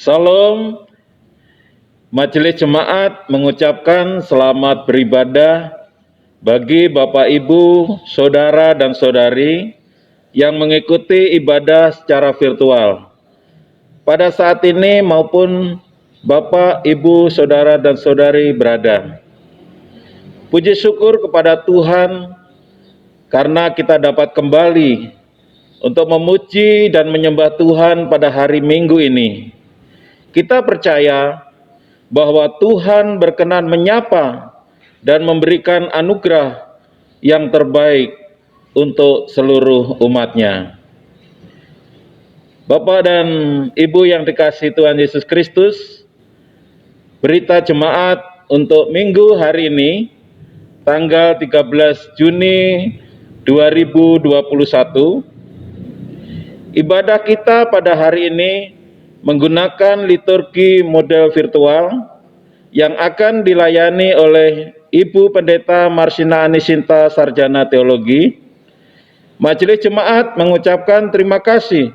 Salam. Majelis Jemaat mengucapkan selamat beribadah bagi Bapak, Ibu, Saudara, dan Saudari yang mengikuti ibadah secara virtual pada saat ini maupun Bapak, Ibu, Saudara, dan Saudari berada. Puji syukur kepada Tuhan karena kita dapat kembali untuk memuji dan menyembah Tuhan pada hari Minggu ini. Kita percaya bahwa Tuhan berkenan menyapa dan memberikan anugerah yang terbaik untuk seluruh umat-Nya. Bapak dan Ibu yang dikasihi Tuhan Yesus Kristus, berita jemaat untuk minggu hari ini, tanggal 13 Juni 2021, ibadah kita pada hari ini menggunakan liturgi model virtual yang akan dilayani oleh Ibu Pendeta Marsina Anisinta, Sarjana Teologi. Majelis Jemaat mengucapkan terima kasih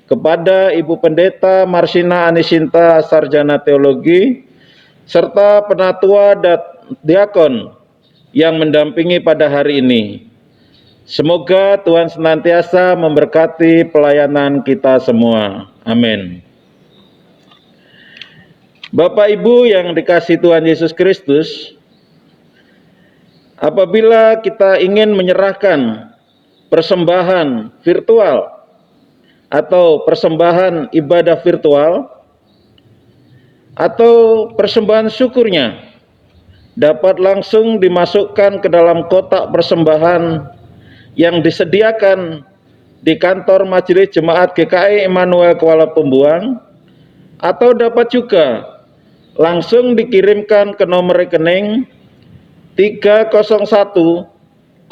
kepada Ibu Pendeta Marsina Anisinta, Sarjana Teologi, serta penatua dan diakon yang mendampingi pada hari ini. Semoga Tuhan senantiasa memberkati pelayanan kita semua. Amin. Bapak Ibu yang dikasihi Tuhan Yesus Kristus, apabila kita ingin menyerahkan persembahan virtual atau persembahan ibadah virtual atau persembahan syukurnya dapat langsung dimasukkan ke dalam kotak persembahan yang disediakan di kantor Majelis Jemaat GKI Immanuel Kuala Pembuang, atau dapat juga langsung dikirimkan ke nomor rekening 301 0202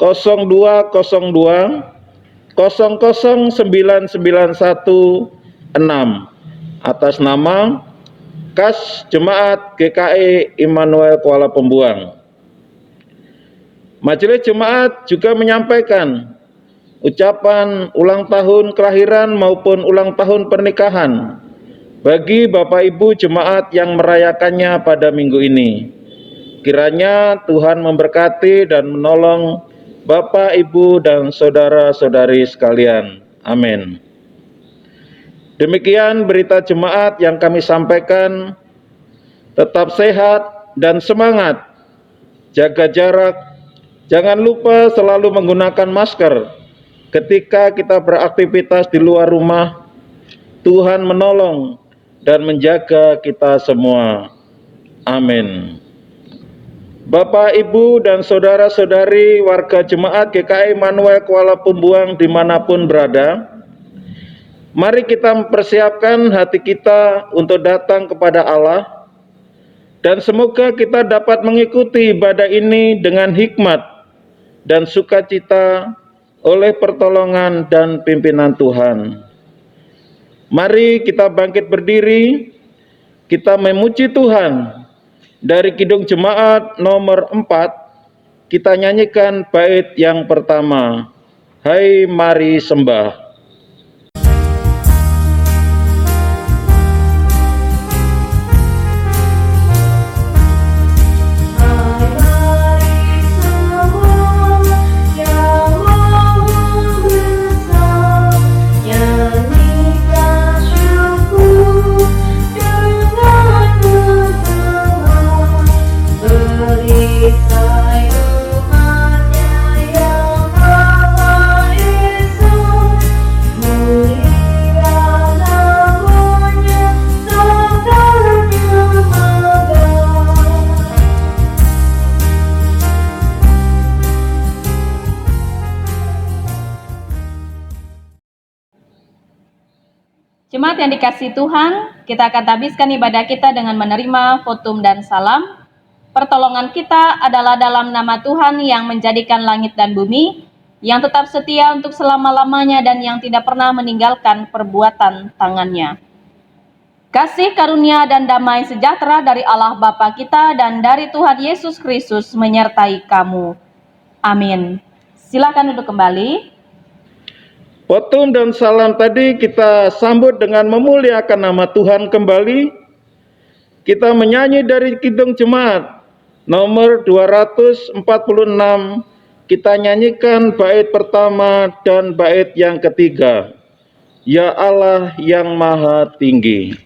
00991 6 atas nama Kas Jemaat GKI Immanuel Kuala Pembuang. Majelis Jemaat juga menyampaikan ucapan ulang tahun kelahiran maupun ulang tahun pernikahan bagi Bapak Ibu Jemaat yang merayakannya pada minggu ini. Kiranya Tuhan memberkati dan menolong Bapak, Ibu, dan saudara-saudari sekalian. Amin. Demikian berita jemaat yang kami sampaikan. Tetap sehat dan semangat. Jaga jarak. Jangan lupa selalu menggunakan masker ketika kita beraktivitas di luar rumah. Tuhan menolong dan menjaga kita semua. Amin. Bapak, Ibu, dan saudara-saudari warga jemaat GKI Immanuel Kuala Pembuang dimanapun berada, mari kita mempersiapkan hati kita untuk datang kepada Allah, dan semoga kita dapat mengikuti ibadah ini dengan hikmat dan sukacita oleh pertolongan dan pimpinan Tuhan. Mari kita bangkit berdiri, kita memuji Tuhan. Dari Kidung Jemaat nomor 4, kita nyanyikan bait yang pertama, Hai Mari Sembah. Jemaat yang dikasihi Tuhan, kita akan habiskan ibadah kita dengan menerima votum dan salam. Pertolongan kita adalah dalam nama Tuhan yang menjadikan langit dan bumi, yang tetap setia untuk selama-lamanya dan yang tidak pernah meninggalkan perbuatan tangannya. Kasih karunia dan damai sejahtera dari Allah Bapa kita dan dari Tuhan Yesus Kristus menyertai kamu. Amin. Silakan duduk kembali. Potum dan salam tadi kita sambut dengan memuliakan nama Tuhan kembali. Kita menyanyi dari Kidung Jemaat nomor 246. Kita nyanyikan bait pertama dan bait yang ketiga. Ya Allah yang Maha Tinggi.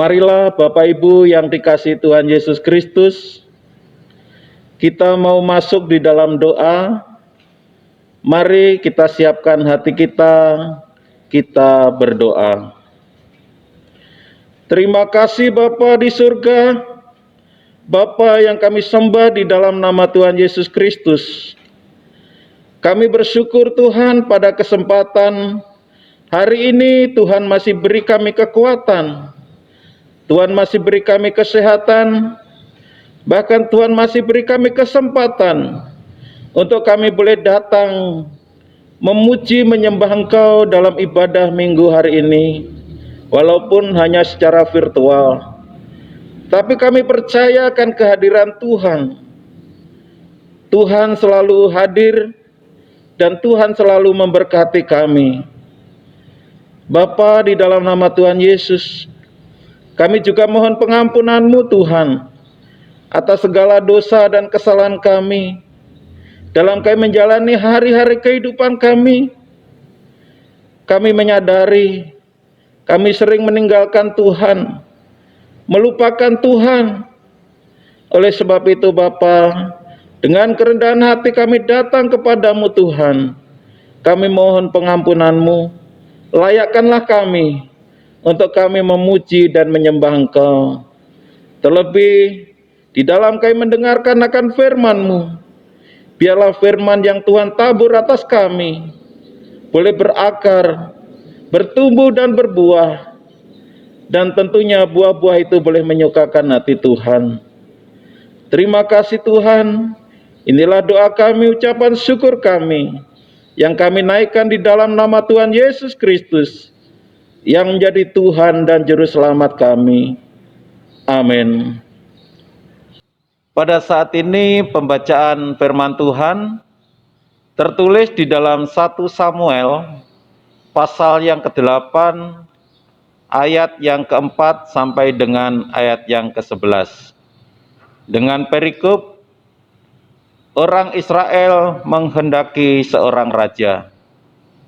Marilah Bapak Ibu yang dikasihi Tuhan Yesus Kristus, kita mau masuk di dalam doa. Mari kita siapkan hati kita berdoa. Terima kasih Bapa di surga, Bapa yang kami sembah di dalam nama Tuhan Yesus Kristus. Kami bersyukur Tuhan pada kesempatan hari ini Tuhan masih beri kami kekuatan. Tuhan masih beri kami kesehatan, bahkan Tuhan masih beri kami kesempatan untuk kami boleh datang memuji menyembah Engkau dalam ibadah minggu hari ini, walaupun hanya secara virtual. Tapi kami percaya akan kehadiran Tuhan. Tuhan selalu hadir dan Tuhan selalu memberkati kami. Bapa, di dalam nama Tuhan Yesus, kami juga mohon pengampunan-Mu Tuhan atas segala dosa dan kesalahan kami dalam kami menjalani hari-hari kehidupan kami. Kami menyadari kami sering meninggalkan Tuhan, melupakan Tuhan. Oleh sebab itu Bapa, dengan kerendahan hati kami datang kepadamu Tuhan. Kami mohon pengampunan-Mu, layakkanlah kami untuk kami memuji dan menyembah Engkau. Terlebih di dalam kami mendengarkan akan firman-Mu, biarlah firman yang Tuhan tabur atas kami boleh berakar, bertumbuh dan berbuah, dan tentunya buah-buah itu boleh menyukakan hati Tuhan. Terima kasih Tuhan. Inilah doa kami, ucapan syukur kami yang kami naikkan di dalam nama Tuhan Yesus Kristus, yang menjadi Tuhan dan Juru Selamat kami. Amin. Pada saat ini pembacaan firman Tuhan tertulis di dalam 1 Samuel pasal yang ke-8 ayat yang ke-4 sampai dengan ayat yang ke-11. dengan perikop orang Israel menghendaki seorang raja.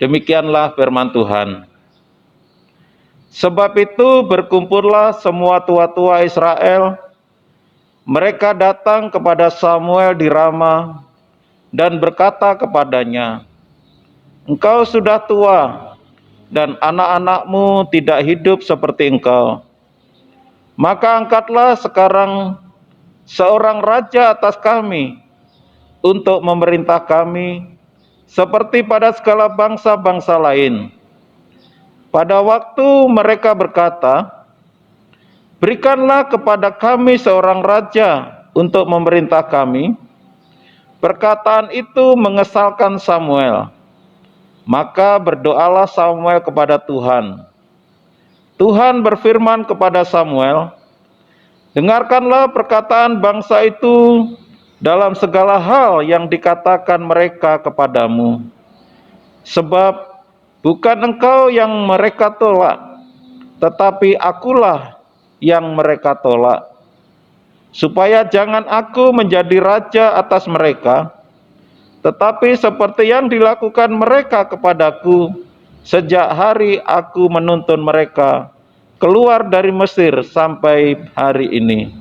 Demikianlah firman Tuhan. Sebab itu berkumpullah semua tua-tua Israel. Mereka datang kepada Samuel di Rama dan berkata kepadanya, "Engkau sudah tua dan anak-anakmu tidak hidup seperti engkau. Maka angkatlah sekarang seorang raja atas kami untuk memerintah kami seperti pada segala bangsa-bangsa lain." Pada waktu mereka berkata, "Berikanlah kepada kami seorang raja untuk memerintah kami," perkataan itu mengesalkan Samuel. Maka berdoalah Samuel kepada Tuhan. Tuhan berfirman kepada Samuel, "Dengarkanlah perkataan bangsa itu dalam segala hal yang dikatakan mereka kepadamu. Sebab bukan engkau yang mereka tolak, tetapi akulah yang mereka tolak. Supaya jangan aku menjadi raja atas mereka, tetapi seperti yang dilakukan mereka kepadaku sejak hari aku menuntun mereka keluar dari Mesir sampai hari ini,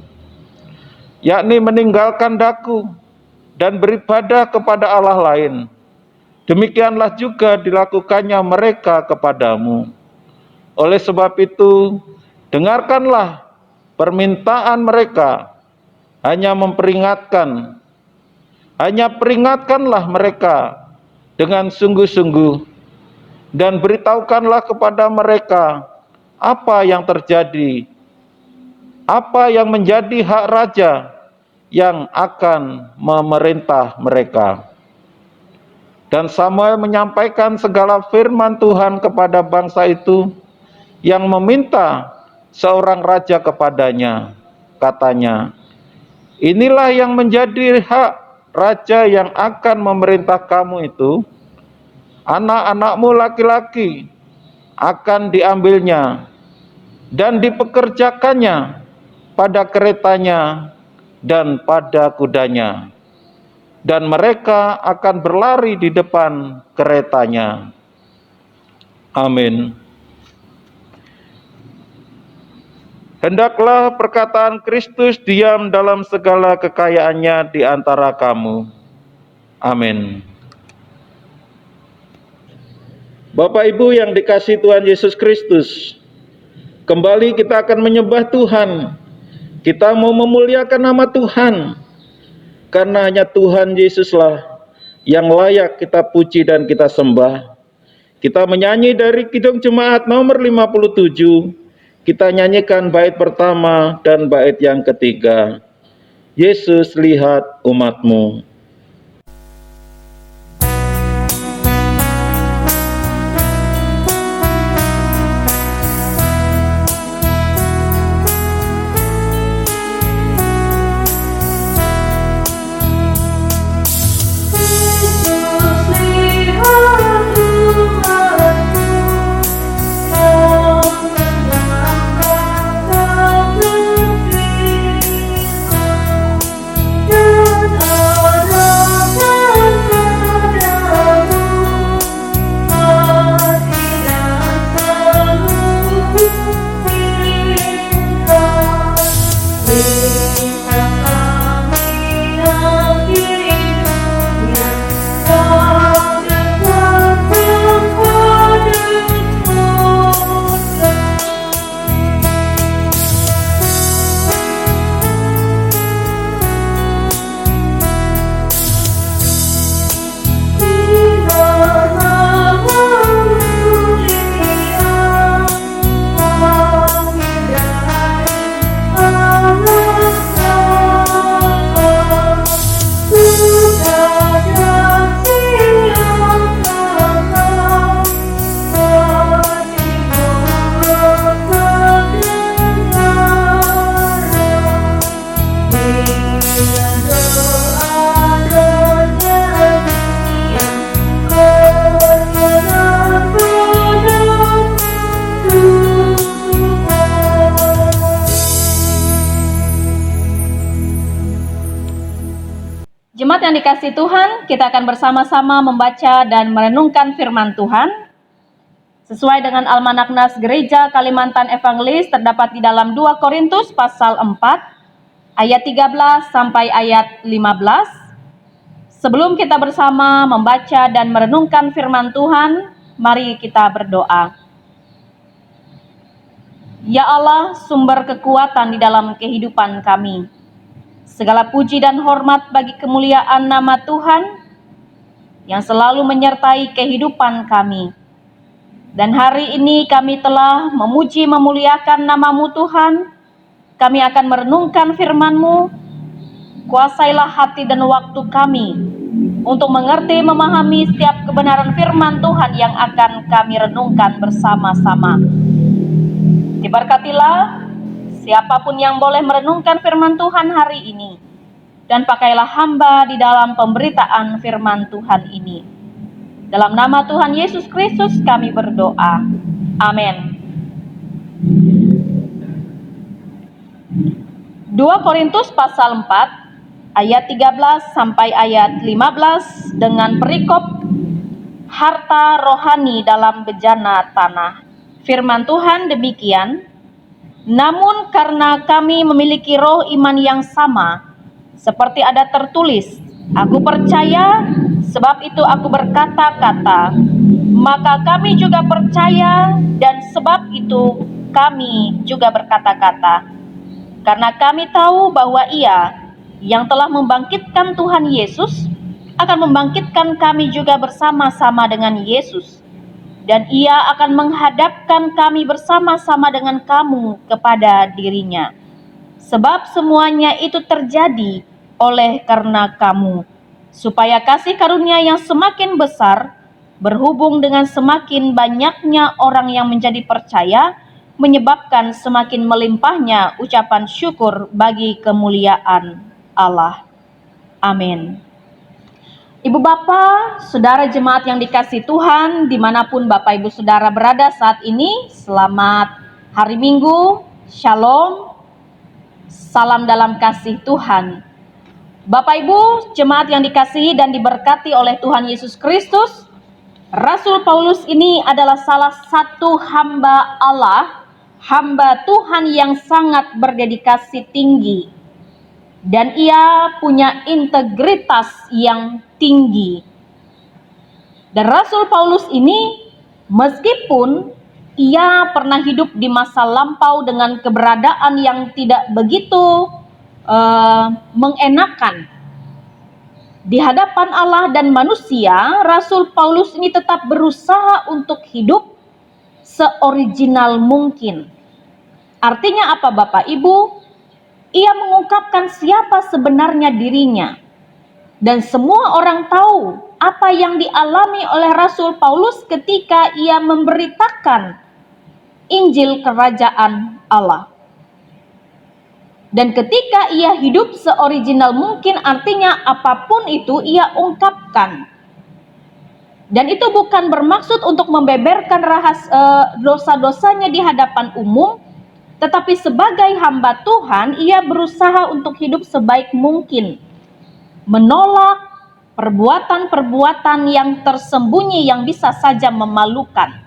yakni meninggalkan daku dan beribadah kepada Allah lain. Demikianlah juga dilakukannya mereka kepadamu. Oleh sebab itu, dengarkanlah permintaan mereka, hanya peringatkanlah mereka dengan sungguh-sungguh, dan beritahukanlah kepada mereka apa yang terjadi, apa yang menjadi hak raja yang akan memerintah mereka." Dan Samuel menyampaikan segala firman Tuhan kepada bangsa itu yang meminta seorang raja kepadanya. Katanya, "Inilah yang menjadi hak raja yang akan memerintah kamu itu. Anak-anakmu laki-laki akan diambilnya dan dipekerjakannya pada keretanya dan pada kudanya, dan mereka akan berlari di depan keretanya." Amin. Hendaklah perkataan Kristus diam dalam segala kekayaannya di antara kamu. Amin. Bapak Ibu yang dikasihi Tuhan Yesus Kristus, kembali kita akan menyembah Tuhan. Kita mau memuliakan nama Tuhan, karena hanya Tuhan Yesuslah yang layak kita puji dan kita sembah. Kita menyanyi dari Kidung Jemaat nomor 57. Kita nyanyikan bait pertama dan bait yang ketiga. Yesus lihat umatmu. Dan Jemaat yang dikasihi Tuhan, kita akan bersama-sama membaca dan merenungkan firman Tuhan. Sesuai dengan Almanak Nas Gereja Kalimantan Evangelis terdapat di dalam 2 Korintus pasal 4, ayat 13 sampai ayat 15. Sebelum kita bersama membaca dan merenungkan firman Tuhan, mari kita berdoa. Ya Allah, sumber kekuatan di dalam kehidupan kami. Segala puji dan hormat bagi kemuliaan nama Tuhan yang selalu menyertai kehidupan kami. Dan hari ini kami telah memuji memuliakan nama-Mu Tuhan. Kami akan merenungkan firman-Mu. Kuasailah hati dan waktu kami untuk mengerti, memahami setiap kebenaran firman Tuhan yang akan kami renungkan bersama-sama. Diberkatilah siapapun yang boleh merenungkan firman Tuhan hari ini, dan pakailah hamba di dalam pemberitaan firman Tuhan ini. Dalam nama Tuhan Yesus Kristus kami berdoa. Amin. 2 Korintus pasal 4 ayat 13 sampai ayat 15 dengan perikop harta rohani dalam bejana tanah. Firman Tuhan demikian, namun karena kami memiliki roh iman yang sama, seperti ada tertulis, aku percaya, sebab itu aku berkata-kata, maka kami juga percaya, dan sebab itu kami juga berkata-kata. Karena kami tahu bahwa Ia yang telah membangkitkan Tuhan Yesus akan membangkitkan kami juga bersama-sama dengan Yesus. Dan Ia akan menghadapkan kami bersama-sama dengan kamu kepada dirinya. Sebab semuanya itu terjadi oleh karena kamu, supaya kasih karunia yang semakin besar, berhubung dengan semakin banyaknya orang yang menjadi percaya, menyebabkan semakin melimpahnya ucapan syukur bagi kemuliaan Allah. Amin. Ibu Bapak, saudara jemaat yang dikasihi Tuhan, dimanapun Bapak Ibu Saudara berada saat ini, selamat hari Minggu, Shalom, salam dalam kasih Tuhan. Bapak Ibu, jemaat yang dikasihi dan diberkati oleh Tuhan Yesus Kristus, Rasul Paulus ini adalah salah satu hamba Allah, hamba Tuhan yang sangat berdedikasi tinggi. Dan ia punya integritas yang tinggi. Dan Rasul Paulus ini, meskipun ia pernah hidup di masa lampau dengan keberadaan yang tidak begitu mengenakan di hadapan Allah dan manusia, Rasul Paulus ini tetap berusaha untuk hidup seoriginal mungkin. Artinya apa Bapak Ibu? Ia mengungkapkan siapa sebenarnya dirinya. Dan semua orang tahu apa yang dialami oleh Rasul Paulus ketika ia memberitakan Injil Kerajaan Allah. Dan ketika ia hidup seoriginal mungkin, artinya apapun itu ia ungkapkan. Dan itu bukan bermaksud untuk membeberkan dosa-dosanya di hadapan umum, tetapi sebagai hamba Tuhan, ia berusaha untuk hidup sebaik mungkin, menolak perbuatan-perbuatan yang tersembunyi yang bisa saja memalukan.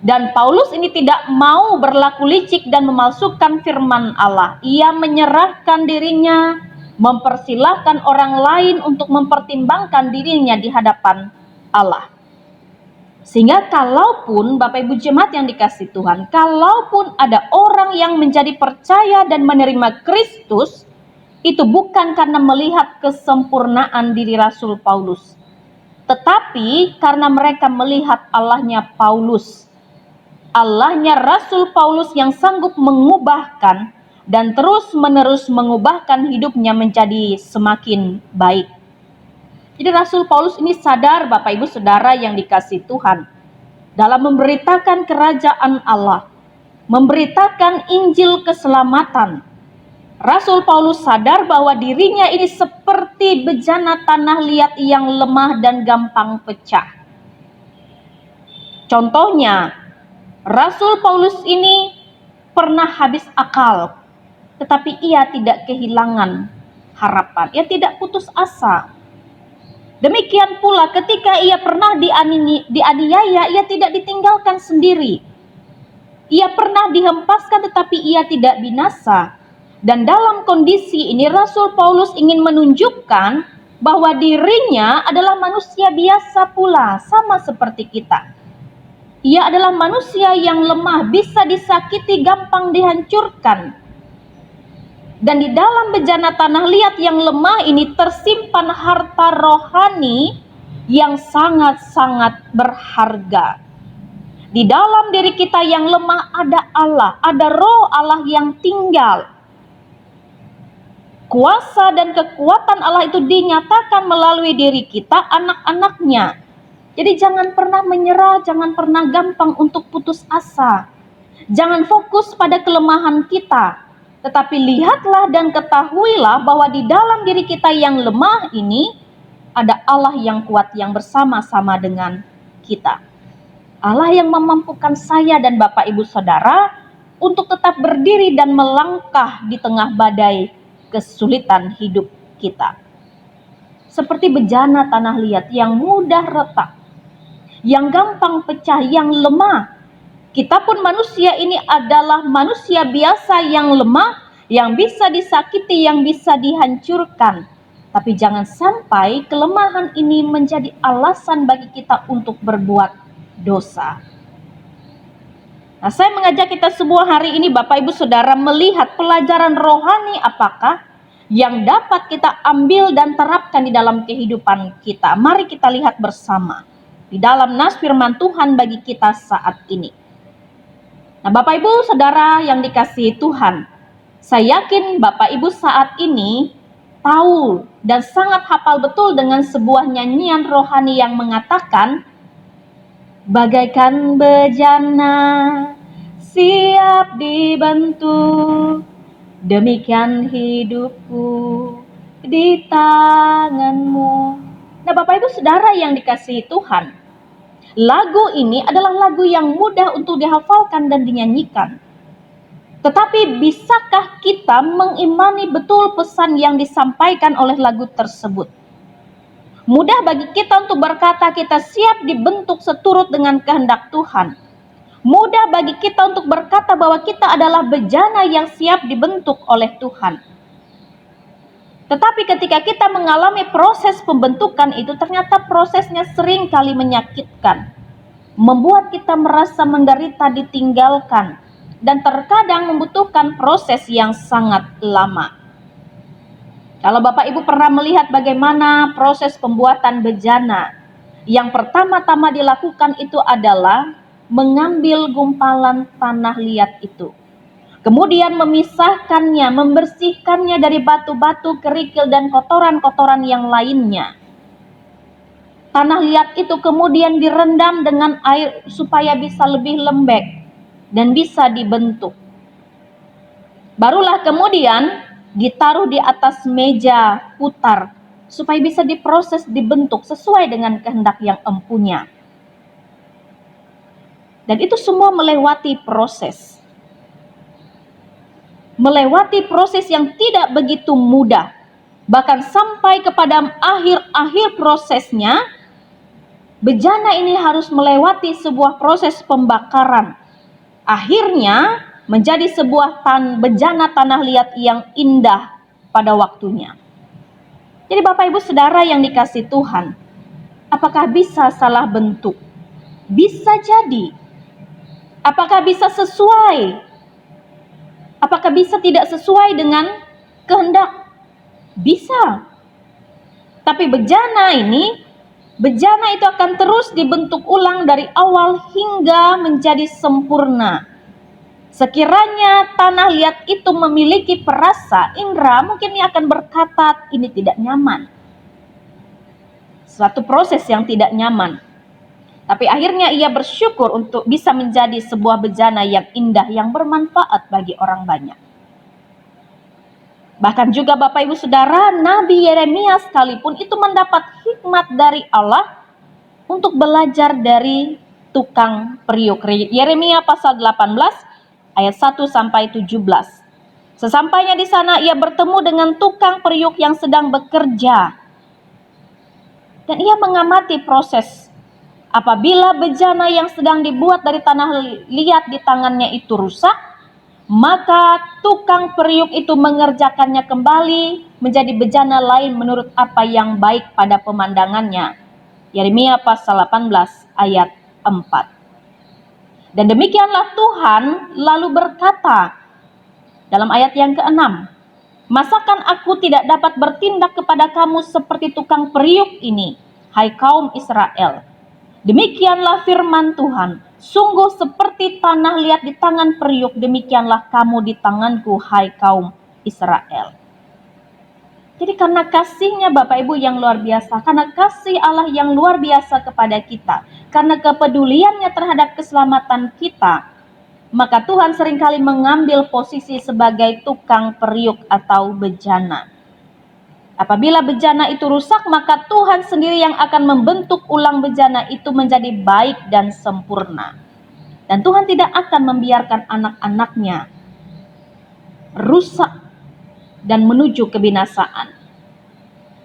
Dan Paulus ini tidak mau berlaku licik dan memalsukan firman Allah. Ia menyerahkan dirinya, mempersilahkan orang lain untuk mempertimbangkan dirinya di hadapan Allah. Sehingga kalaupun Bapak Ibu jemaat yang dikasihi Tuhan, kalaupun ada orang yang menjadi percaya dan menerima Kristus, itu bukan karena melihat kesempurnaan diri Rasul Paulus, tetapi karena mereka melihat Allahnya Paulus, Allahnya Rasul Paulus yang sanggup mengubahkan dan terus-menerus mengubahkan hidupnya menjadi semakin baik. Jadi Rasul Paulus ini sadar Bapak Ibu Saudara yang dikasihi Tuhan, dalam memberitakan kerajaan Allah, memberitakan Injil keselamatan, Rasul Paulus sadar bahwa dirinya ini seperti bejana tanah liat yang lemah dan gampang pecah. Contohnya, Rasul Paulus ini pernah habis akal, tetapi ia tidak kehilangan harapan, ia tidak putus asa. Demikian pula ketika ia pernah dianiaya, ia tidak ditinggalkan sendiri. Ia pernah dihempaskan tetapi ia tidak binasa. Dan dalam kondisi ini Rasul Paulus ingin menunjukkan bahwa dirinya adalah manusia biasa pula, sama seperti kita. Ia adalah manusia yang lemah, bisa disakiti, gampang dihancurkan. Dan di dalam bejana tanah liat yang lemah ini tersimpan harta rohani yang sangat-sangat berharga. Di dalam diri kita yang lemah ada Allah, ada roh Allah yang tinggal. Kuasa dan kekuatan Allah itu dinyatakan melalui diri kita, anak-anaknya. Jadi jangan pernah menyerah, jangan pernah gampang untuk putus asa. Jangan fokus pada kelemahan kita. Tetapi lihatlah dan ketahuilah bahwa di dalam diri kita yang lemah ini ada Allah yang kuat yang bersama-sama dengan kita. Allah yang memampukan saya dan Bapak Ibu Saudara untuk tetap berdiri dan melangkah di tengah badai kesulitan hidup kita. Seperti bejana tanah liat yang mudah retak, yang gampang pecah, yang lemah. Kita pun manusia ini adalah manusia biasa yang lemah, yang bisa disakiti, yang bisa dihancurkan. Tapi jangan sampai kelemahan ini menjadi alasan bagi kita untuk berbuat dosa. Nah, saya mengajak kita semua hari ini Bapak Ibu Saudara melihat pelajaran rohani apakah yang dapat kita ambil dan terapkan di dalam kehidupan kita. Mari kita lihat bersama di dalam nas firman Tuhan bagi kita saat ini. Nah, Bapak Ibu Saudara yang dikasihi Tuhan, saya yakin Bapak Ibu saat ini tahu dan sangat hafal betul dengan sebuah nyanyian rohani yang mengatakan, bagaikan bejana siap dibentuk, demikian hidupku di tanganmu. Nah, Bapak Ibu Saudara yang dikasihi Tuhan, lagu ini adalah lagu yang mudah untuk dihafalkan dan dinyanyikan. Tetapi bisakah kita mengimani betul pesan yang disampaikan oleh lagu tersebut? Mudah bagi kita untuk berkata kita siap dibentuk seturut dengan kehendak Tuhan. Mudah bagi kita untuk berkata bahwa kita adalah bejana yang siap dibentuk oleh Tuhan. Tetapi ketika kita mengalami proses pembentukan itu, ternyata prosesnya sering kali menyakitkan, membuat kita merasa menderita, ditinggalkan, dan terkadang membutuhkan proses yang sangat lama. Kalau Bapak Ibu pernah melihat bagaimana proses pembuatan bejana, yang pertama-tama dilakukan itu adalah mengambil gumpalan tanah liat itu. Kemudian memisahkannya, membersihkannya dari batu-batu, kerikil, dan kotoran-kotoran yang lainnya. Tanah liat itu kemudian direndam dengan air supaya bisa lebih lembek dan bisa dibentuk. Barulah kemudian ditaruh di atas meja putar supaya bisa diproses, dibentuk sesuai dengan kehendak yang empunya. Dan itu semua melewati proses. Melewati proses yang tidak begitu mudah. Bahkan sampai kepada akhir prosesnya, bejana ini harus melewati sebuah proses pembakaran. Akhirnya menjadi sebuah bejana tanah liat yang indah pada waktunya. Jadi Bapak Ibu Saudara yang dikasihi Tuhan, apakah bisa salah bentuk? Bisa jadi. Apakah bisa sesuai? Apakah bisa tidak sesuai dengan kehendak? Bisa. Tapi bejana itu akan terus dibentuk ulang dari awal hingga menjadi sempurna. Sekiranya tanah liat itu memiliki perasa indera, mungkin ia akan berkata ini tidak nyaman. Suatu proses yang tidak nyaman. Tapi akhirnya ia bersyukur untuk bisa menjadi sebuah bejana yang indah, yang bermanfaat bagi orang banyak. Bahkan juga Bapak Ibu Saudara, Nabi Yeremia sekalipun itu mendapat hikmat dari Allah untuk belajar dari tukang periuk. Yeremia pasal 18 ayat 1 sampai 17. Sesampainya di sana, ia bertemu dengan tukang periuk yang sedang bekerja. Dan ia mengamati proses. Apabila bejana yang sedang dibuat dari tanah liat di tangannya itu rusak, maka tukang periuk itu mengerjakannya kembali menjadi bejana lain menurut apa yang baik pada pemandangannya. Yeremia pasal 18 ayat 4. Dan demikianlah Tuhan lalu berkata dalam ayat yang ke-6, masakan aku tidak dapat bertindak kepada kamu seperti tukang periuk ini, hai kaum Israel? Demikianlah firman Tuhan, sungguh seperti tanah liat di tangan periuk, demikianlah kamu di tanganku, hai kaum Israel. Jadi karena kasihnya Bapak Ibu yang luar biasa, karena kasih Allah yang luar biasa kepada kita, karena kepeduliannya terhadap keselamatan kita, maka Tuhan seringkali mengambil posisi sebagai tukang periuk atau bejana. Apabila bejana itu rusak, maka Tuhan sendiri yang akan membentuk ulang bejana itu menjadi baik dan sempurna. Dan Tuhan tidak akan membiarkan anak-anaknya rusak dan menuju kebinasaan.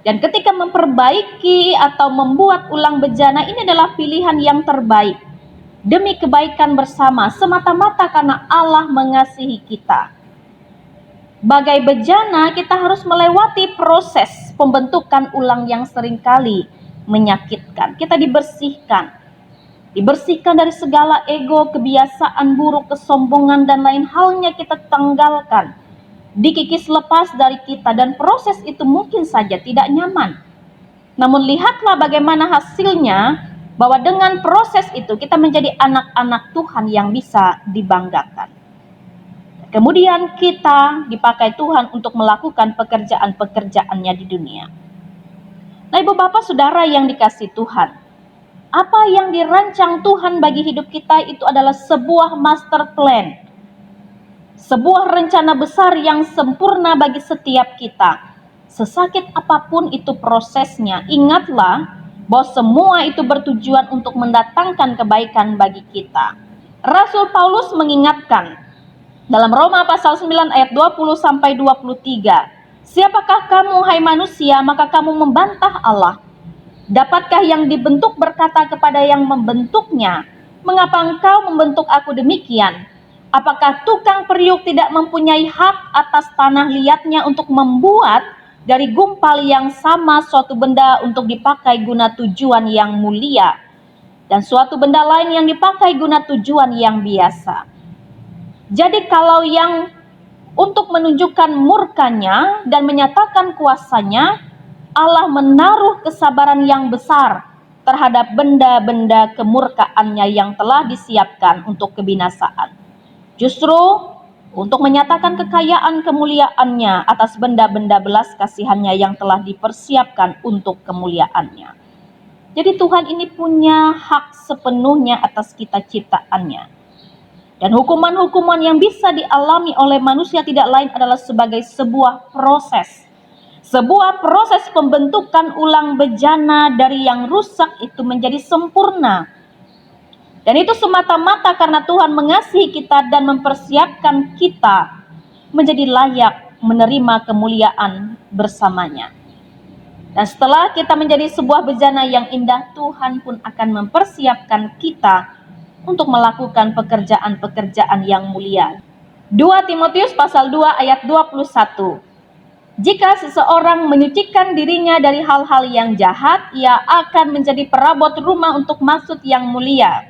Dan ketika memperbaiki atau membuat ulang bejana, ini adalah pilihan yang terbaik demi kebaikan bersama, semata-mata karena Allah mengasihi kita. Bagai bejana, kita harus melewati proses pembentukan ulang yang seringkali menyakitkan. Kita dibersihkan dari segala ego, kebiasaan buruk, kesombongan, dan lain halnya kita tanggalkan, dikikis lepas dari kita, dan proses itu mungkin saja tidak nyaman. Namun lihatlah bagaimana hasilnya, bahwa dengan proses itu kita menjadi anak-anak Tuhan yang bisa dibanggakan. Kemudian kita dipakai Tuhan untuk melakukan pekerjaan-pekerjaannya di dunia. Nah, Ibu Bapak Saudara yang dikasihi Tuhan, apa yang dirancang Tuhan bagi hidup kita itu adalah sebuah master plan, sebuah rencana besar yang sempurna bagi setiap kita. Sesakit apapun itu prosesnya, ingatlah bahwa semua itu bertujuan untuk mendatangkan kebaikan bagi kita. Rasul Paulus mengingatkan dalam Roma pasal 9 ayat 20 sampai 23, siapakah kamu hai manusia, maka kamu membantah Allah? Dapatkah yang dibentuk berkata kepada yang membentuknya, mengapa engkau membentuk aku demikian? Apakah tukang periuk tidak mempunyai hak atas tanah liatnya untuk membuat dari gumpal yang sama suatu benda untuk dipakai guna tujuan yang mulia, dan suatu benda lain yang dipakai guna tujuan yang biasa? Jadi kalau yang untuk menunjukkan murkanya dan menyatakan kuasanya, Allah menaruh kesabaran yang besar terhadap benda-benda kemurkaannya yang telah disiapkan untuk kebinasaan. Justru untuk menyatakan kekayaan kemuliaannya atas benda-benda belas kasihannya yang telah dipersiapkan untuk kemuliaannya. Jadi Tuhan ini punya hak sepenuhnya atas kita ciptaannya. Dan hukuman-hukuman yang bisa dialami oleh manusia tidak lain adalah sebagai sebuah proses. Sebuah proses pembentukan ulang bejana dari yang rusak itu menjadi sempurna. Dan itu semata-mata karena Tuhan mengasihi kita dan mempersiapkan kita menjadi layak menerima kemuliaan bersamanya. Dan setelah kita menjadi sebuah bejana yang indah, Tuhan pun akan mempersiapkan kita untuk melakukan pekerjaan-pekerjaan yang mulia. 2 Timotius pasal 2 ayat 21. Jika seseorang menyucikan dirinya dari hal-hal yang jahat, ia akan menjadi perabot rumah untuk maksud yang mulia.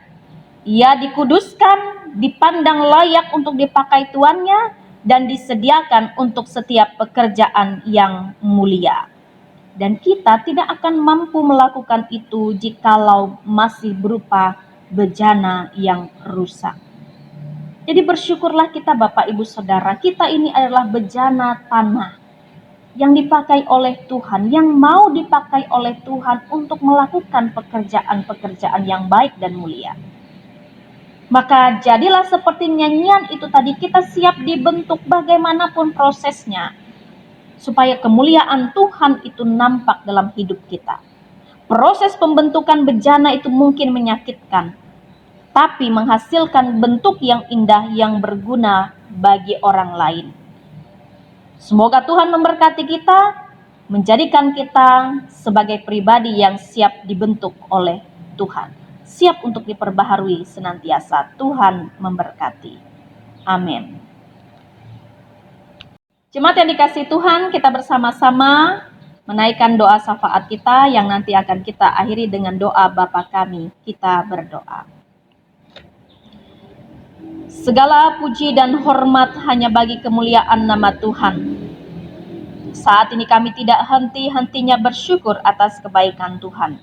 Ia dikuduskan, dipandang layak untuk dipakai tuannya, dan disediakan untuk setiap pekerjaan yang mulia. Dan kita tidak akan mampu melakukan itu jikalau masih berupa bejana yang rusak. Jadi bersyukurlah kita Bapak Ibu Saudara, kita ini adalah bejana tanah yang dipakai oleh Tuhan, yang mau dipakai oleh Tuhan untuk melakukan pekerjaan-pekerjaan yang baik dan mulia. Maka jadilah seperti nyanyian itu tadi, kita siap dibentuk bagaimanapun prosesnya, supaya kemuliaan Tuhan itu nampak dalam hidup kita. Proses pembentukan bejana itu mungkin menyakitkan, tapi menghasilkan bentuk yang indah yang berguna bagi orang lain. Semoga Tuhan memberkati kita, menjadikan kita sebagai pribadi yang siap dibentuk oleh Tuhan, siap untuk diperbaharui senantiasa. Tuhan memberkati. Amin. Jemaat yang dikasihi Tuhan, kita bersama-sama menaikkan doa syafaat kita yang nanti akan kita akhiri dengan doa Bapa kami. Kita berdoa. Segala puji dan hormat hanya bagi kemuliaan nama Tuhan. Saat ini kami tidak henti-hentinya bersyukur atas kebaikan Tuhan.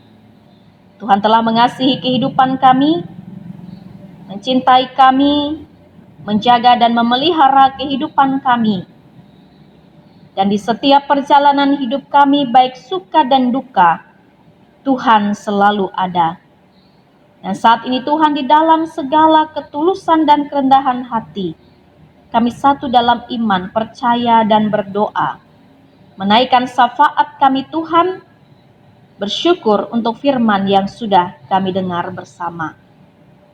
Tuhan telah mengasihi kehidupan kami, mencintai kami, menjaga dan memelihara kehidupan kami. Dan di setiap perjalanan hidup kami, baik suka dan duka, Tuhan selalu ada. Dan saat ini Tuhan, di dalam segala ketulusan dan kerendahan hati, kami satu dalam iman, percaya dan berdoa, menaikkan syafaat kami Tuhan, bersyukur untuk firman yang sudah kami dengar bersama.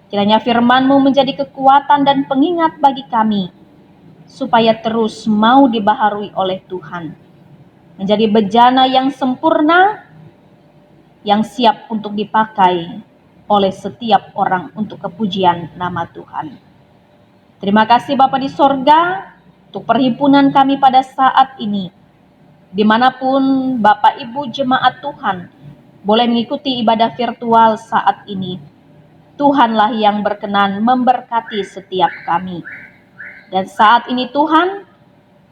Kiranya firman-Mu menjadi kekuatan dan pengingat bagi kami, supaya terus mau dibaharui oleh Tuhan, menjadi bejana yang sempurna, yang siap untuk dipakai oleh setiap orang untuk kepujian nama Tuhan. Terima kasih Bapa di sorga, untuk perhimpunan kami pada saat ini, dimanapun Bapak Ibu jemaat Tuhan boleh mengikuti ibadah virtual saat ini. Tuhanlah yang berkenan memberkati setiap kami. Dan saat ini Tuhan,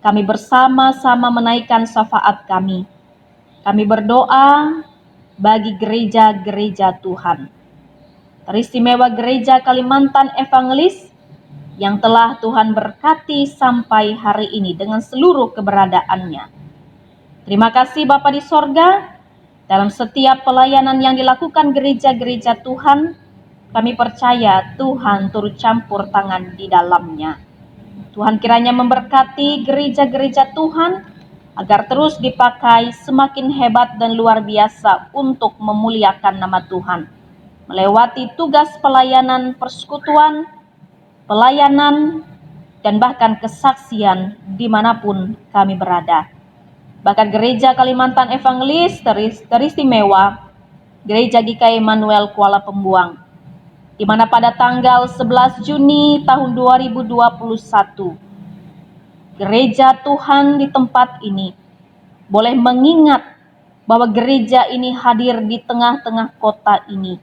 kami bersama-sama menaikkan syafaat kami. Kami berdoa bagi gereja-gereja Tuhan. Teristimewa Gereja Kalimantan Evangelis yang telah Tuhan berkati sampai hari ini dengan seluruh keberadaannya. Terima kasih Bapa di sorga, dalam setiap pelayanan yang dilakukan gereja-gereja Tuhan, kami percaya Tuhan turut campur tangan di dalamnya. Tuhan kiranya memberkati gereja-gereja Tuhan agar terus dipakai semakin hebat dan luar biasa untuk memuliakan nama Tuhan, melewati tugas pelayanan persekutuan, pelayanan, dan bahkan kesaksian dimanapun kami berada. Bahkan Gereja Kalimantan Evangelis teristimewa Gereja GKI Immanuel Kuala Pembuang, di mana pada tanggal 11 Juni tahun 2021, gereja Tuhan di tempat ini boleh mengingat bahwa gereja ini hadir di tengah-tengah kota ini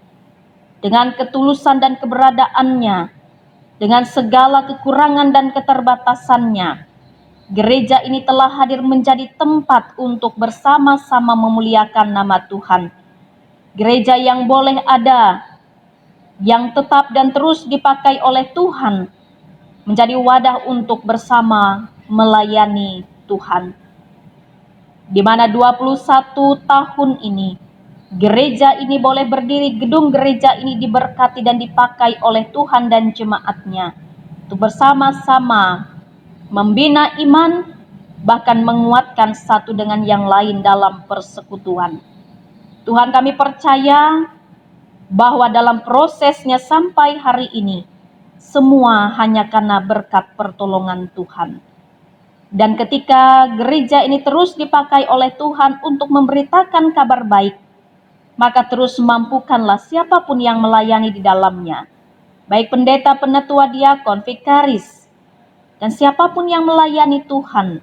dengan ketulusan dan keberadaannya, dengan segala kekurangan dan keterbatasannya. Gereja ini telah hadir menjadi tempat untuk bersama-sama memuliakan nama Tuhan. Gereja yang boleh ada, yang tetap dan terus dipakai oleh Tuhan, menjadi wadah untuk bersama melayani Tuhan. Di mana 21 tahun ini, gereja ini boleh berdiri, gedung gereja ini diberkati dan dipakai oleh Tuhan dan jemaatnya untuk bersama-sama membina iman, bahkan menguatkan satu dengan yang lain dalam persekutuan. Tuhan, kami percaya bahwa dalam prosesnya sampai hari ini, semua hanya karena berkat pertolongan Tuhan. Dan ketika gereja ini terus dipakai oleh Tuhan untuk memberitakan kabar baik, maka terus mampukanlah siapapun yang melayani di dalamnya, baik pendeta, penatua, diakon, vikaris, dan siapapun yang melayani Tuhan,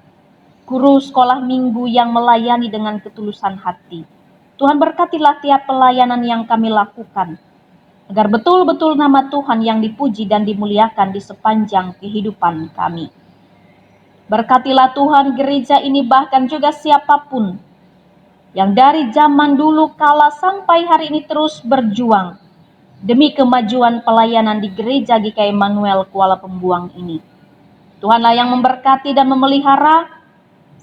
guru sekolah minggu yang melayani dengan ketulusan hati. Tuhan berkatilah tiap pelayanan yang kami lakukan, agar betul-betul nama Tuhan yang dipuji dan dimuliakan di sepanjang kehidupan kami. Berkatilah Tuhan gereja ini, bahkan juga siapapun yang dari zaman dulu kala sampai hari ini terus berjuang demi kemajuan pelayanan di Gereja GKI Immanuel Kuala Pembuang ini. Tuhanlah yang memberkati dan memelihara,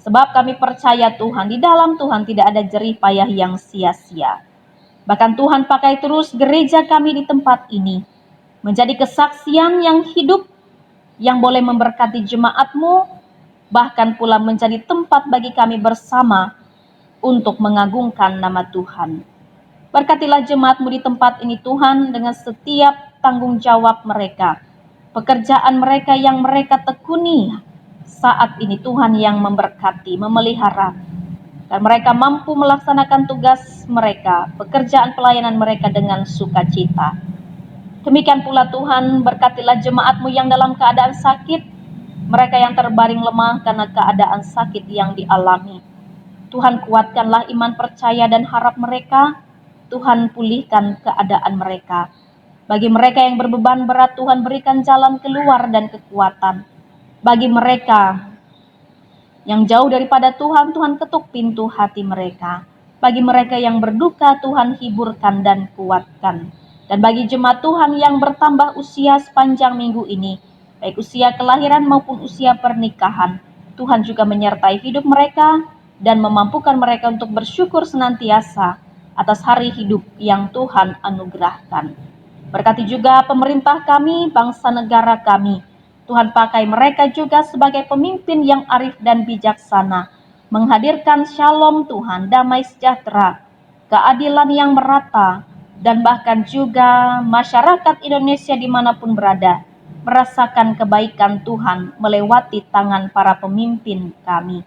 sebab kami percaya Tuhan, di dalam Tuhan tidak ada jerih payah yang sia-sia. Bahkan Tuhan pakai terus gereja kami di tempat ini menjadi kesaksian yang hidup, yang boleh memberkati jemaat-Mu, bahkan pula menjadi tempat bagi kami bersama untuk mengagungkan nama Tuhan. Berkatilah jemaat-Mu di tempat ini Tuhan, dengan setiap tanggung jawab mereka, pekerjaan mereka yang mereka tekuni, saat ini Tuhan yang memberkati, memelihara, dan mereka mampu melaksanakan tugas mereka, pekerjaan pelayanan mereka dengan sukacita. Demikian pula Tuhan, berkatilah jemaat-Mu yang dalam keadaan sakit, mereka yang terbaring lemah karena keadaan sakit yang dialami. Tuhan, kuatkanlah iman percaya dan harap mereka. Tuhan, pulihkan keadaan mereka. Bagi mereka yang berbeban berat, Tuhan berikan jalan keluar dan kekuatan. Bagi mereka yang jauh daripada Tuhan, Tuhan ketuk pintu hati mereka. Bagi mereka yang berduka, Tuhan hiburkan dan kuatkan. Dan bagi jemaat Tuhan yang bertambah usia sepanjang minggu ini, baik usia kelahiran maupun usia pernikahan, Tuhan juga menyertai hidup mereka dan memampukan mereka untuk bersyukur senantiasa atas hari hidup yang Tuhan anugerahkan. Berkati juga pemerintah kami, bangsa negara kami. Tuhan pakai mereka juga sebagai pemimpin yang arif dan bijaksana, menghadirkan shalom Tuhan, damai sejahtera, keadilan yang merata, dan bahkan juga masyarakat Indonesia dimanapun berada, merasakan kebaikan Tuhan melewati tangan para pemimpin kami.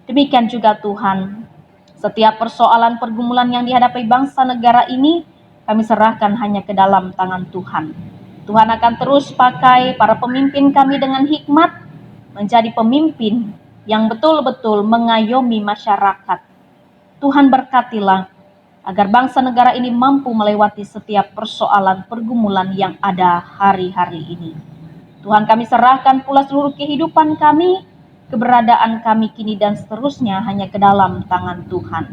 Demikian juga Tuhan, setiap persoalan pergumulan yang dihadapi bangsa negara ini, kami serahkan hanya ke dalam tangan Tuhan. Tuhan akan terus pakai para pemimpin kami dengan hikmat, menjadi pemimpin yang betul-betul mengayomi masyarakat. Tuhan berkatilah, agar bangsa negara ini mampu melewati setiap persoalan pergumulan yang ada hari-hari ini. Tuhan, kami serahkan pula seluruh kehidupan kami, keberadaan kami kini dan seterusnya hanya ke dalam tangan Tuhan.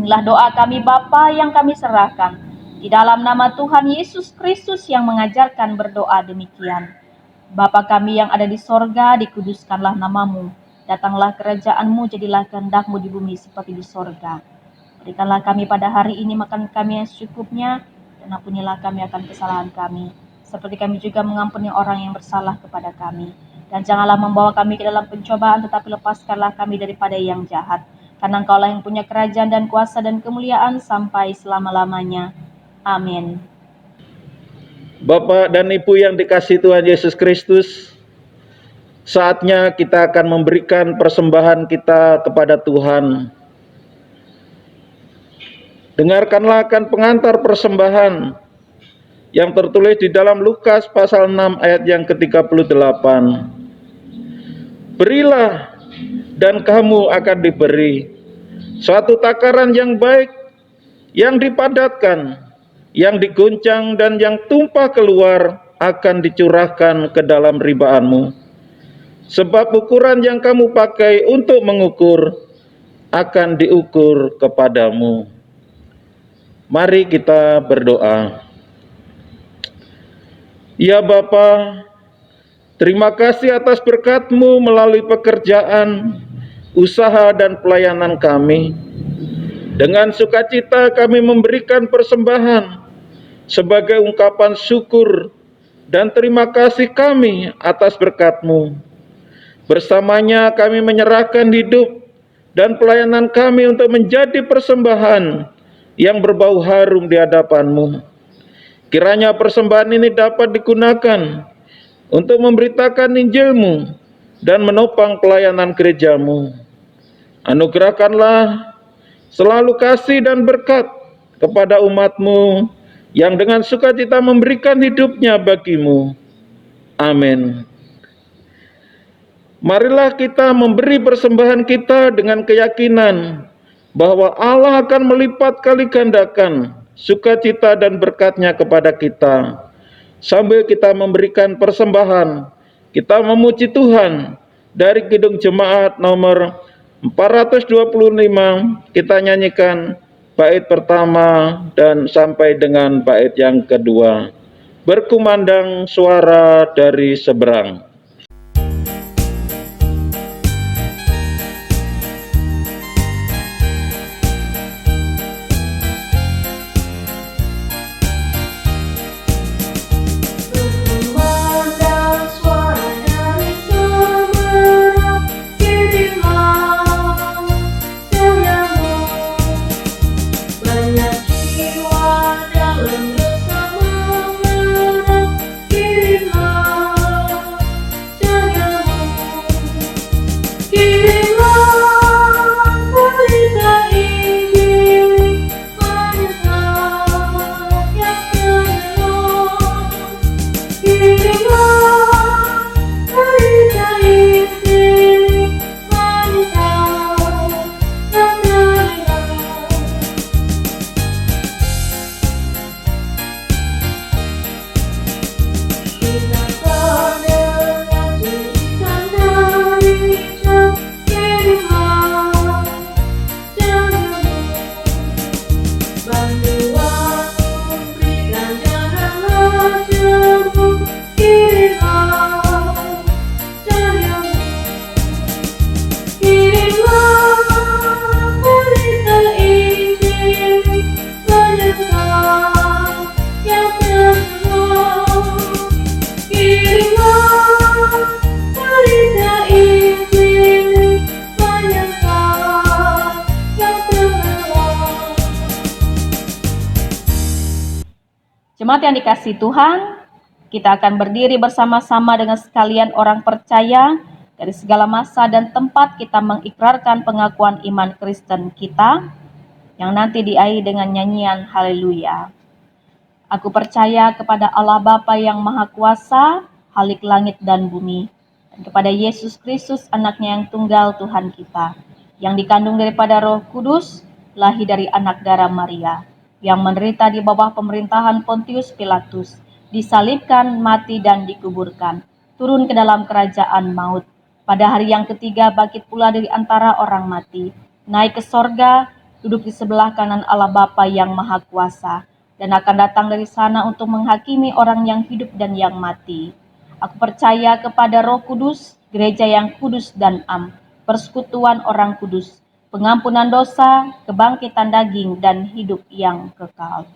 Inilah doa kami Bapa yang kami serahkan, di dalam nama Tuhan Yesus Kristus yang mengajarkan berdoa demikian. Bapa kami yang ada di sorga, dikuduskanlah namamu. Datanglah kerajaan-Mu, jadilah kehendak-Mu di bumi seperti di sorga. Berikanlah kami pada hari ini makan kami yang secukupnya, dan ampunilah kami akan kesalahan kami, seperti kami juga mengampuni orang yang bersalah kepada kami. Dan janganlah membawa kami ke dalam pencobaan, tetapi lepaskanlah kami daripada yang jahat. Karena Engkaulah yang punya kerajaan dan kuasa dan kemuliaan sampai selama-lamanya. Amin. Bapak dan Ibu yang dikasihi Tuhan Yesus Kristus, saatnya kita akan memberikan persembahan kita kepada Tuhan. Dengarkanlah akan pengantar persembahan yang tertulis di dalam Lukas pasal 6 ayat yang ke-38. Berilah dan kamu akan diberi, suatu takaran yang baik, yang dipadatkan, yang diguncang dan yang tumpah keluar akan dicurahkan ke dalam ribaanmu. Sebab ukuran yang kamu pakai untuk mengukur akan diukur kepadamu. Mari kita berdoa. Ya Bapa, terima kasih atas berkat-Mu melalui pekerjaan, usaha dan pelayanan kami. Dengan sukacita kami memberikan persembahan sebagai ungkapan syukur dan terima kasih kami atas berkat-Mu. Bersamanya kami menyerahkan hidup dan pelayanan kami untuk menjadi persembahan yang berbau harum di hadapan-Mu. Kiranya persembahan ini dapat digunakan untuk memberitakan Injil-Mu dan menopang pelayanan gereja-Mu. Anugerahkanlah selalu kasih dan berkat kepada umat-Mu yang dengan sukacita memberikan hidupnya bagi-Mu. Amin. Marilah kita memberi persembahan kita dengan keyakinan bahwa Allah akan melipat kali gandakan sukacita dan berkat-Nya kepada kita. Sambil kita memberikan persembahan, kita memuji Tuhan. Dari Kidung Jemaat nomor 425, kita nyanyikan bait pertama dan sampai dengan bait yang kedua. Berkumandang suara dari seberang. Jemaat yang dikasihi Tuhan, kita akan berdiri bersama-sama dengan sekalian orang percaya dari segala masa dan tempat kita mengikrarkan pengakuan iman Kristen kita yang nanti diakhiri dengan nyanyian Haleluya. Aku percaya kepada Allah Bapa yang Maha Kuasa, Khalik langit dan bumi, dan kepada Yesus Kristus, anaknya yang tunggal Tuhan kita, yang dikandung daripada Roh Kudus, lahir dari anak darah Maria, yang menderita di bawah pemerintahan Pontius Pilatus, disalibkan, mati dan dikuburkan, turun ke dalam kerajaan maut. Pada hari yang ketiga bangkit pula dari antara orang mati, naik ke sorga, duduk di sebelah kanan Allah Bapa yang Maha Kuasa, dan akan datang dari sana untuk menghakimi orang yang hidup dan yang mati. Aku percaya kepada Roh Kudus, gereja yang kudus dan am, persekutuan orang kudus, pengampunan dosa, kebangkitan daging, dan hidup yang kekal.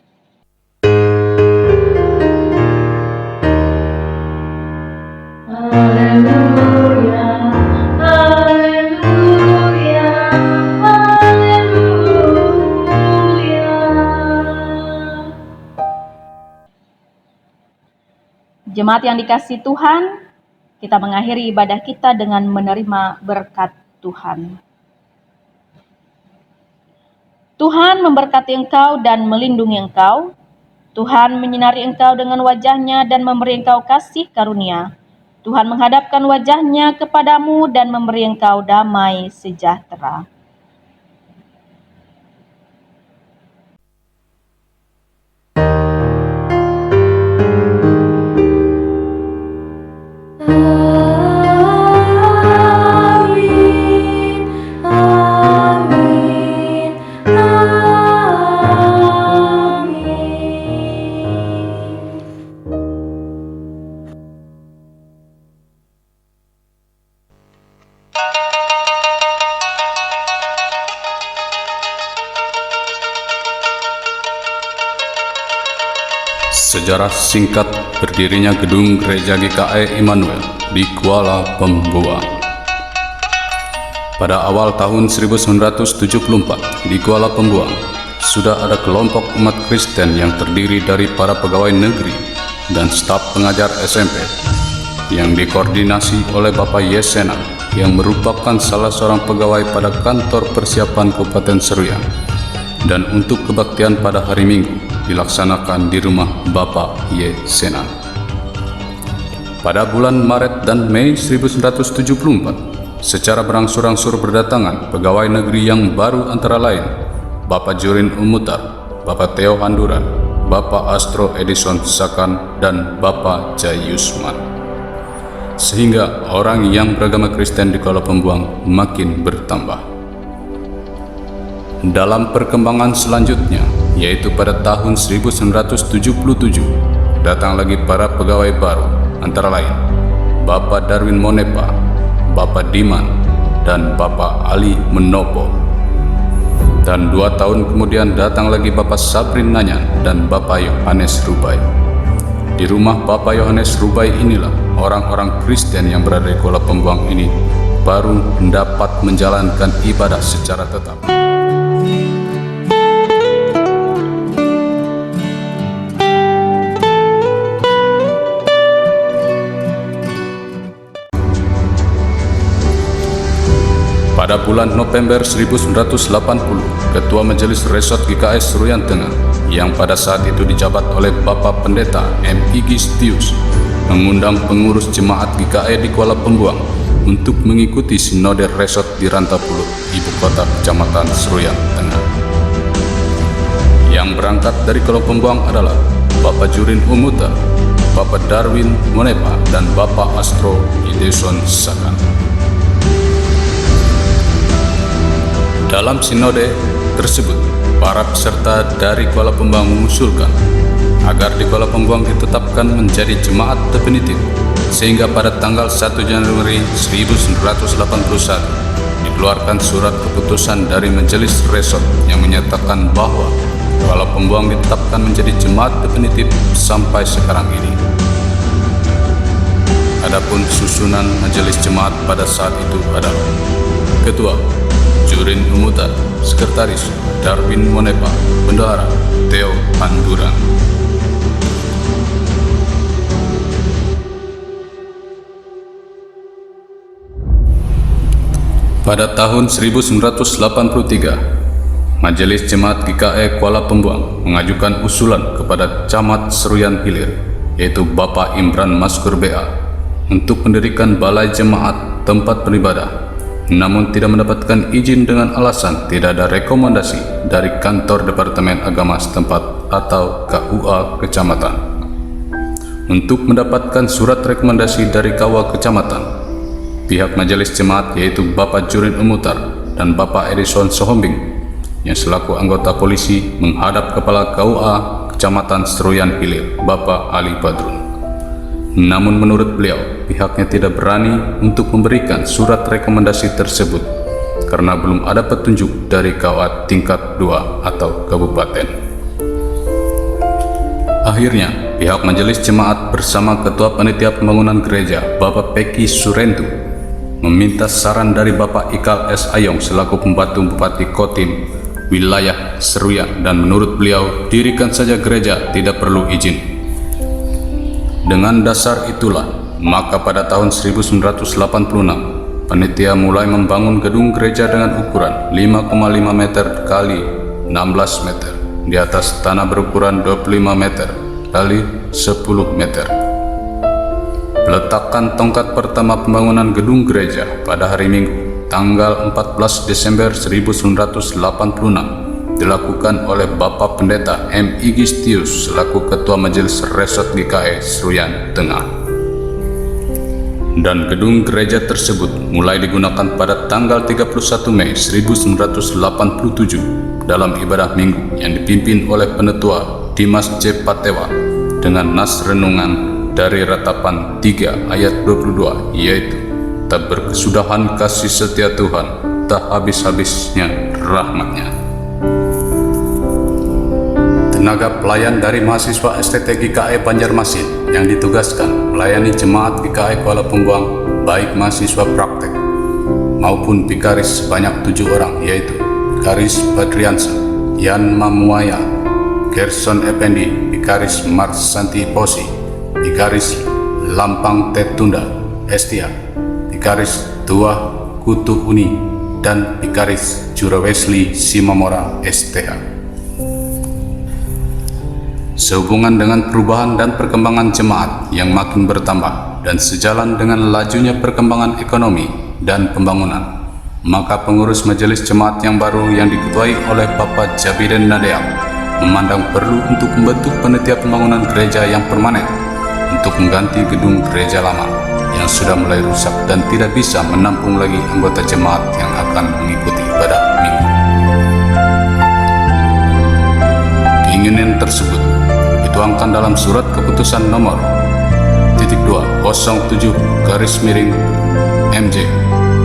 Haleluya, haleluya, haleluya. Jemaat yang dikasihi Tuhan, kita mengakhiri ibadah kita dengan menerima berkat Tuhan. Tuhan memberkati engkau dan melindungi engkau. Tuhan menyinari engkau dengan wajah-Nya dan memberi engkau kasih karunia. Tuhan menghadapkan wajah-Nya kepadamu dan memberi engkau damai sejahtera. Sejarah singkat berdirinya gedung Gereja GKI Immanuel di Kuala Pembuang. Pada awal tahun 1974 di Kuala Pembuang, sudah ada kelompok umat Kristen yang terdiri dari para pegawai negeri dan staf pengajar SMP yang dikoordinasi oleh Bapak Yesenan yang merupakan salah seorang pegawai pada kantor persiapan Kabupaten Seruyan, dan untuk kebaktian pada hari Minggu dilaksanakan di rumah Bapak Yesenan. Pada bulan Maret dan Mei 1974, secara berangsur-angsur berdatangan pegawai negeri yang baru, antara lain Bapak Jurin Umutar, Bapak Theo Handuran, Bapak Astro Edison Sakan, dan Bapak Jayusman. Sehingga orang yang beragama Kristen di Kuala Pembuang makin bertambah. Dalam perkembangan selanjutnya, yaitu pada tahun 1977, datang lagi para pegawai baru, antara lain Bapak Darwin Monepa, Bapak Diman, dan Bapak Ali Menopo. Dan 2 tahun kemudian datang lagi Bapak Sabrin Nanyan dan Bapak Yohanes Rubai. Di rumah Bapak Yohanes Rubai inilah orang-orang Kristen yang berada di Kuala Pembuang ini baru mendapat menjalankan ibadah secara tetap. Pada bulan November 1980, Ketua Majelis Resort GKI Seruyan Tengah, yang pada saat itu dijabat oleh Bapak Pendeta M. Igistius, mengundang pengurus jemaat GKI di Kuala Pembuang untuk mengikuti sinode resort di Rantapulut, ibu kota Kecamatan Seruyan Tengah. Yang berangkat dari Kuala Pembuang adalah Bapak Jurin Umutar, Bapak Darwin Monepa, dan Bapak Astro Edison Sakan. Dalam sinode tersebut, para peserta dari Kuala Pembuang mengusulkan agar di Kuala Pembuang ditetapkan menjadi jemaat definitif, sehingga pada tanggal 1 Januari 1981 dikeluarkan surat keputusan dari Majelis Resort yang menyatakan bahwa Kuala Pembuang ditetapkan menjadi jemaat definitif sampai sekarang ini. Adapun susunan majelis jemaat pada saat itu adalah Ketua Jurin Umutar, Sekretaris Darwin Monepa, Bendahara Theo Handuran, Pada tahun 1983, Majelis Jemaat GKI Kuala Pembuang mengajukan usulan kepada Camat Seruyan Hilir, yaitu Bapak Imran Maskur BA, untuk mendirikan balai jemaat tempat beribadah, namun tidak mendapatkan izin dengan alasan tidak ada rekomendasi dari kantor Departemen Agama setempat atau KUA Kecamatan. Untuk mendapatkan surat rekomendasi dari KUA Kecamatan, pihak Majelis Jemaat yaitu Bapak Jurin Umutar dan Bapak Edison Sohombing yang selaku anggota polisi menghadap Kepala KUA Kecamatan Seruyan Hilir, Bapak Ali Badrun. Namun menurut beliau, pihaknya tidak berani untuk memberikan surat rekomendasi tersebut karena belum ada petunjuk dari KUA tingkat 2 atau kabupaten. Akhirnya, pihak Majelis Jemaat bersama Ketua Panitia Pembangunan Gereja, Bapak Peki Surentu, meminta saran dari Bapak Ikal S. Ayong selaku pembantu Bupati Kotim, wilayah Seruyan, dan menurut beliau, dirikan saja gereja, tidak perlu izin. Dengan dasar itulah, maka pada tahun 1986, panitia mulai membangun gedung gereja dengan ukuran 5,5 meter kali 16 meter di atas tanah berukuran 25 meter kali 10 meter. Peletakan tongkat pertama pembangunan gedung gereja pada hari Minggu, tanggal 14 Desember 1986 dilakukan oleh Bapak Pendeta M. Igistius selaku Ketua Majelis Resort GKI Seruyan Tengah. Dan gedung gereja tersebut mulai digunakan pada tanggal 31 Mei 1987 dalam ibadah minggu yang dipimpin oleh Penetua Dimas J. Patewa dengan nas renungan dari Ratapan 3 ayat 22, yaitu tak berkesudahan kasih setia Tuhan, tak habis-habisnya rahmat-Nya. Tenaga pelayan dari mahasiswa STT GKI Banjarmasin yang ditugaskan melayani jemaat GKI Kuala Pembuang, baik mahasiswa praktek maupun bikaris sebanyak 7 orang, yaitu Bikaris Badriansa, Yan Mamuaya, Gerson Effendi, Bikaris Marsanti Posi, Bikaris Lampang Tetunda Estia, Bikaris Tua Kutu Uni, dan Bikaris Jurawesli Simamora STH. Sehubungan dengan perubahan dan perkembangan jemaat yang makin bertambah dan sejalan dengan lajunya perkembangan ekonomi dan pembangunan, maka pengurus Majelis Jemaat yang baru yang diketuai oleh Bapak Jabiden Nadeam memandang perlu untuk membentuk panitia pembangunan gereja yang permanen untuk mengganti gedung gereja lama yang sudah mulai rusak dan tidak bisa menampung lagi anggota jemaat yang akan mengikuti ibadah minggu. Keinginan tersebut dituangkan dalam surat keputusan nomor 207/MJ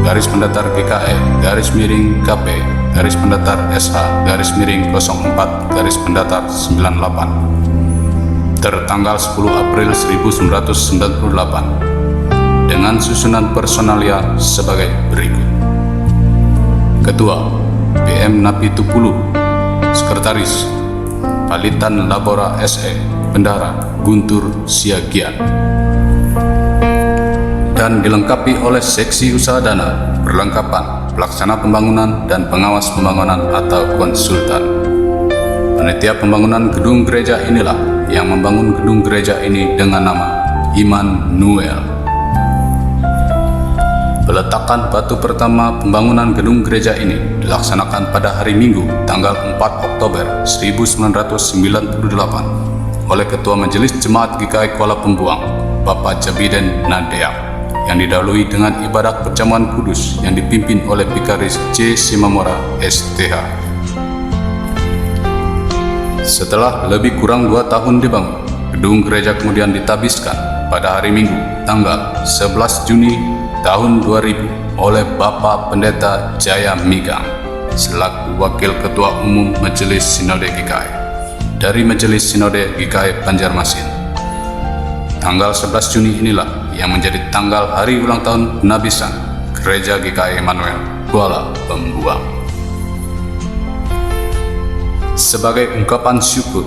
_GKE_KP _SH_04/98 tertanggal 10 April 1998 dengan susunan personalia sebagai berikut. Ketua PM Napi Tupulu, Sekretaris Palitan Labora SE, Bendahara Guntur Siagian, dan dilengkapi oleh seksi usaha dana, perlengkapan, pelaksana pembangunan, dan pengawas pembangunan atau konsultan. Panitia pembangunan gedung gereja inilah yang membangun gedung gereja ini dengan nama Immanuel. Peletakan batu pertama pembangunan gedung gereja ini dilaksanakan pada hari Minggu tanggal 4 Oktober 1998 oleh Ketua Majelis Jemaat GKI Kuala Pembuang, Bapak Jabiden Nadeam, yang didahului dengan ibadah perjamuan kudus yang dipimpin oleh Bikaris J. Simamora STH. Setelah lebih kurang 2 tahun dibangun, gedung gereja kemudian ditabiskan pada hari Minggu tanggal 11 Juni tahun 2000 oleh Bapak Pendeta Jaya Migang selaku Wakil Ketua Umum Majelis Sinode GKI dari Majelis Sinode GKI Banjarmasin. Tanggal 11 Juni inilah yang menjadi tanggal hari ulang tahun penabisan Gereja GKI Immanuel Kuala Pembuang. Sebagai ungkapan syukur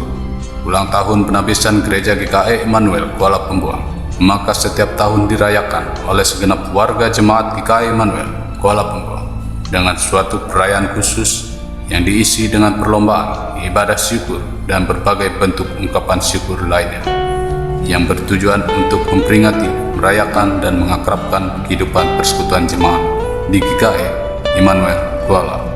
ulang tahun penabisan Gereja GKI Immanuel Kuala Pembuang, maka setiap tahun dirayakan oleh segenap warga jemaat GKI Immanuel Kuala Pembuang dengan suatu perayaan khusus yang diisi dengan perlombaan, ibadah syukur, dan berbagai bentuk ungkapan syukur lainnya yang bertujuan untuk memperingati, merayakan, dan mengakrabkan kehidupan persekutuan jemaat di GKI Immanuel Kuala.